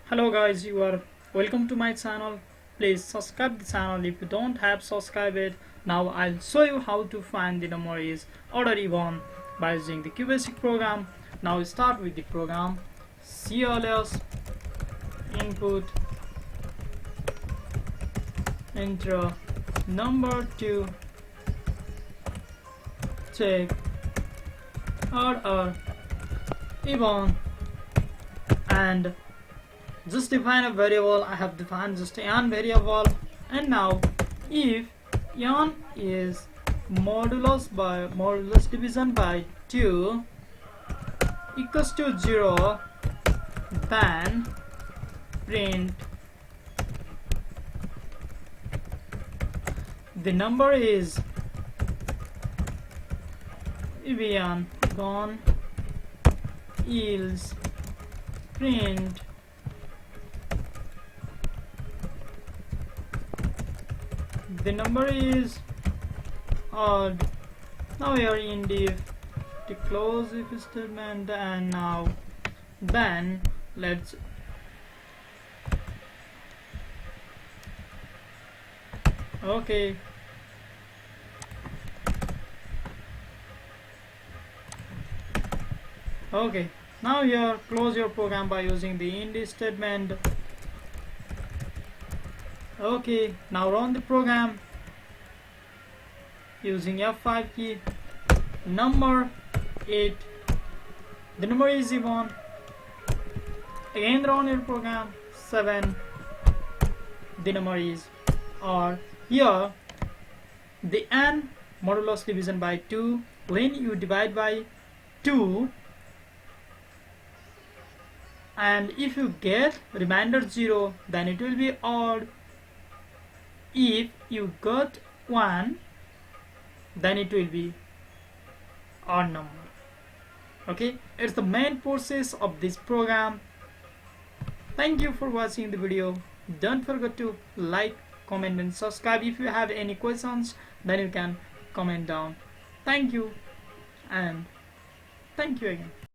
Hello guys, you are welcome to my channel. Please subscribe the channel if you don't have subscribed it. Now I'll show you how to find the memories order even by using the QBasic program. Now start with the program. CLS input enter number to check order even and just define a variable. I have defined just an variable, and now if n is modulus division by 2 equals to 0, then print the number is even gone else print the number is odd. Now we are in div to close if statement, and now then let's okay now here close your program by using the end statement. Okay, now run the program using F5 key. Number 8, the number is even. Again run your program. 7, the number is odd. Here the n modulus division by 2, when you divide by 2 and if you get remainder 0, then it will be odd. If you got 1, then it will be odd number. Okay, it's the main process of this program. Thank you for watching the video. Don't forget to like, comment and subscribe. If you have any questions, then you can comment down. Thank you, and thank you again.